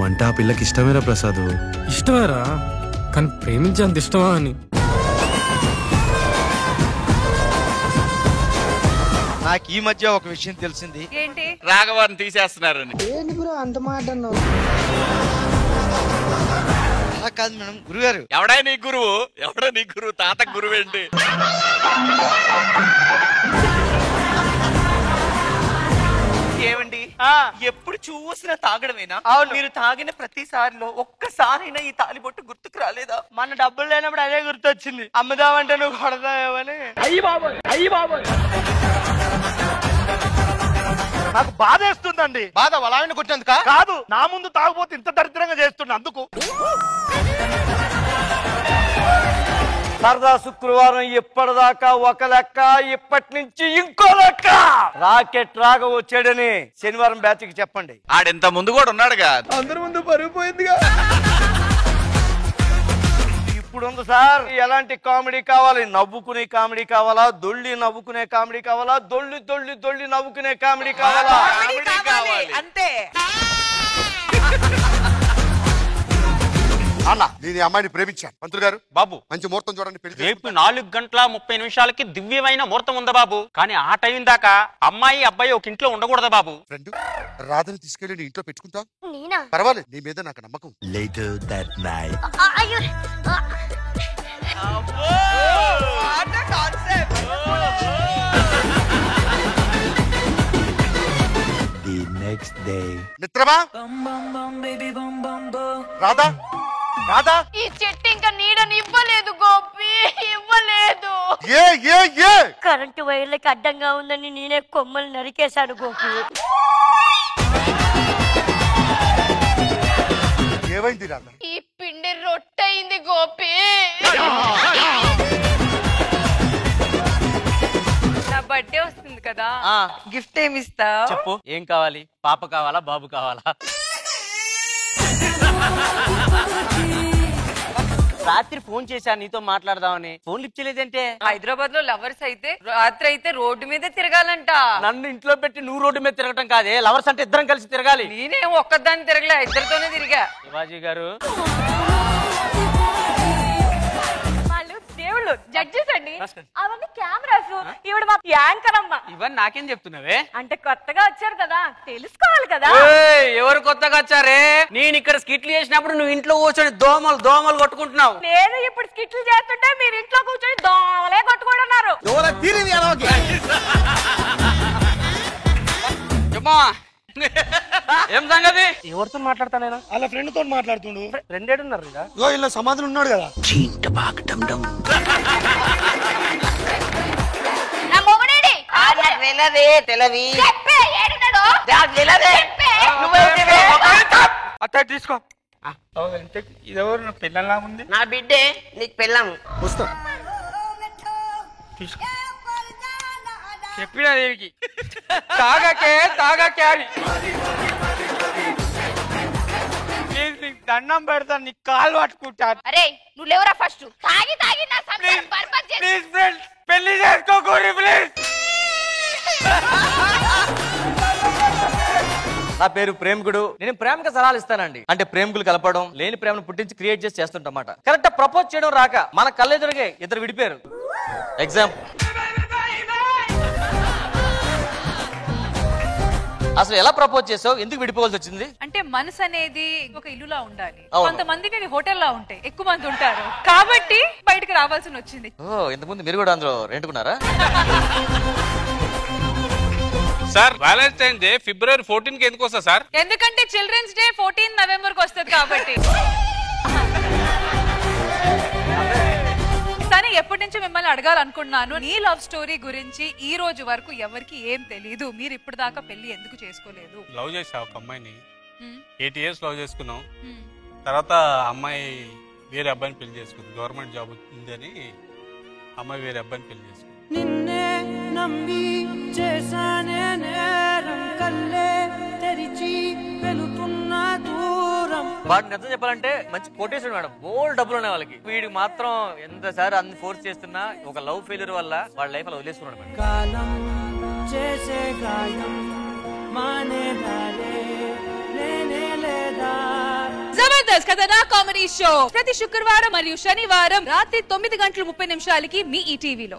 నువ్వంటే ఆ పిల్లకి ఇష్టమేరా ప్రసాద్? ఇష్టమేరా, కానీ ప్రేమించేంత ఇష్టమా అని. నాకు ఈ మధ్య ఒక విషయం తెలిసింది. ఏంటి? రాఘవాన్ని తీసేస్తున్నారని. ఏంటి బ్రో అంత మాట అన్నావు? అలా కాదు మేడం, గురుగారు. ఎవడా నీ గురువు? తాత గురువు ఏంటి? ఏమండి, ఎప్పుడు చూసినా తాగడమేనా? మీరు తాగిన ప్రతిసారిలో ఒక్కసారైనా ఈ తాలిబొట్టు గుర్తుకు రాలేదా? మన డబ్బులు లేనప్పుడు అదే గుర్తొచ్చింది. అమ్ముదామంటే నువ్వు కొడతావేమని. నాకు బాధ వేస్తుందండి. బాధ వాళ్ళని కొట్టేందుక కాదు, నా ముందు తాగుపోతే ఇంత దరిద్రంగా చేస్తున్నా అందుకు. సరదా శుక్రవారం ఇప్పటిదాకా ఒక లెక్క, ఇప్పటి నుంచి ఇంకో లెక్క. రాకెట్ రాగా వచ్చాడని శనివారం బ్యాచ్ కి చెప్పండి. ఆడింత ముందు కూడా ఉన్నాడుగా. అందరి ముందు పరుగు పోయిందిగా. ఇప్పుడు ఉంది సార్, ఎలాంటి కామెడీ కావాలి? నవ్వుకునే కామెడీ కావాలా? దొల్లి నవ్వుకునే కామెడీ కావాలా? దొల్లి దొల్లి దొల్లి నవ్వుకునే కామెడీ కావాలా? అంతే. అన్న, నేను ఈ అమ్మాయిని ప్రేమించాను. పంతులు గారు, బాబు మంచి ముహూర్తం చూడండి. రేపు 4:30 దివ్యమైన ముహూర్తం ఉందా బాబు? కానీ ఆ టైం దాకా అమ్మాయి అబ్బాయి ఒక ఇంట్లో ఉండకూడదా బాబు? ఫ్రెండ్ రాధని తీసుకెళ్లి నీ ఇంట్లో పెట్టుకుంటా. నేనా? పర్వాలేదు, నీ మీద నాకు నమ్మకం. అయ్యో మిత్రమా, రాధా రాధా, ఈ చెట్టు ఇంకా నీడని ఇవ్వలేదు గోపి, ఇవ్వలేదు. కరెంటు వైర్లకి అడ్డంగా ఉందని నేనే కొమ్మలు నరికేశాను గోపి. ఏమైంది రాధా? ఈ పిండి రొట్టయింది గోపి. నా బర్త్డే వస్తుంది కదా, గిఫ్ట్ ఏమి ఇస్తా? చెప్పు, ఏం కావాలి? పాప కావాలా, బాబు కావాలా? రాత్రి ఫోన్ చేశా నీతో మాట్లాడదామని, ఫోన్ లిఫ్ట్ చేయలేదంటే. హైదరాబాద్ లో లవర్స్ అయితే రాత్రి అయితే రోడ్డు మీద తిరగాలంట. నన్ను ఇంట్లో పెట్టి నువ్వు రోడ్డు మీద తిరగటం కాదే, లవర్స్ అంటే ఇద్దరం కలిసి తిరగాలి. నేనేం ఒక్కదాన్ని తిరగలే, ఇద్దరితోనే తిరిగా. శివాజీ గారు వాళ్ళు దేవుళ్ళు, జడ్జెస్ అండి. అవన్నీ కెమెరాస్, ఈవిడ మా యాంకర్ అమ్మ. ఇవన్నీ నాకేం చెప్తున్నావే? అంటే కొత్తగా వచ్చారు కదా, తెలుసుకోవాలి కదా. ఎవరు కొత్తగా వచ్చారే? నేను ఇక్కడ స్కిట్లు చేసినప్పుడు నువ్వు ఇంట్లో కూర్చొని దోమలు కొట్టుకుంటున్నావు. నేను ఇప్పుడు స్కిట్లు చేస్తుంటే మీరు ఇంట్లో కూర్చొని దోమలే కొట్టుకుంటున్నారు. ఏం సంగతి? ఎవరితో మాట్లాడతానేనా? అలా ఫ్రెండ్ తో మాట్లాడుతుండు. ఫ్రెండ్ ఏడున్నారు? ఇలా సమాధానం ఉన్నాడు కదా. నా మొగుడేడి? తెలవి అత్త తీసుకో. ఇదెవరు? నా పిల్లలా ఉంది. నా బిడ్డే, నీకు పెళ్ళాం. వస్తా. చెప్పిన దేవికి తాగకే అని. దండం పెడతాను, నీ కాలు పట్టుకుంటాను. అరే నువ్వు లేవరా ఫస్ట్. తాగి తాగి నా సంసారం బర్బాద్ చేసి. ప్లీజ్ ఫ్రెండ్స్, పెళ్లి చేసుకోకూడదు ప్లీజ్. నా పేరు ప్రేమికుడు. నేను ప్రేమకు సలహాలు ఇస్తానండి. అంటే ప్రేమికులు కలపడం, లేని ప్రేమను పుట్టించి క్రియేట్ చేసి చేస్తుంటమాట. కరెక్ట్ ప్రపోజ్ చేయడం రాక మన కళ్ళెదురుగే ఇద్దరు విడిపోయారు. ఎగ్జాంపుల్, అసలు ఎలా ప్రపోజ్ చేసావు? ఎందుకు విడిపోవాల్సి వచ్చింది? అంటే మనసు అనేది ఒక ఇల్లులా ఉండాలి. అవును. కొంతమందికి హోటల్లా ఉంటాయి, ఎక్కువ మంది ఉంటారు కాబట్టి బయటకు రావాల్సి వచ్చింది. ఓ, ఇంతకుముందు మీరు కూడా అందులో రెంటుకున్నారా? సార్, వ్యాలంటైన్ డే February 14 ఎందుకు వస్తా సార్? ఎందుకంటే చిల్డ్రన్స్ డే 14 నవంబర్ కి వస్తుంది కాబట్టి. కానీ ఎప్పటి నుంచి మిమ్మల్ని అడగాలనుకున్నాను, నీ లవ్ స్టోరీ గురించి ఈ రోజు వరకు ఎవరికి ఏం తెలీదు. మీరు ఇప్పుడు దాకా పెళ్లి ఎందుకు చేసుకోలేదు? లవ్ చేసావు ఒక అమ్మాయిని, 8 years లవ్ చేసుకున్నాం. తర్వాత అమ్మాయి వేరే అబ్బాయిని పెళ్లి చేసుకుంది. గవర్నమెంట్ జాబ్ ఉందని అమ్మాయి వేరే అబ్బాయిని పెళ్లి చేసుకుంది. నిన్నే నమ్మి చేసానే నేరం, కల్లే తెరిచి వెళుతున్న దూరం. వాడు నిజం చెప్పాలంటే మంచి కొటేషన్ మేడం. బోల్డ్ డబ్బులు ఉన్నాయి వాళ్ళకి. వీడికి మాత్రం ఎంతసారి అన్ని ఫోర్స్ చేస్తున్నా ఒక లవ్ ఫెయిల్యూర్ వల్ల వాళ్ళ లైఫ్ అలా వదిలేసుకున్నాడు మేడం. కాలం చేసే గాయం మానే లేనే లేదా బ్రదర్స్ కథనా కామెడీ షో ప్రతి శుక్రవారం మరియు శనివారం రాత్రి 9:30 మీ ఈ టీవీలో.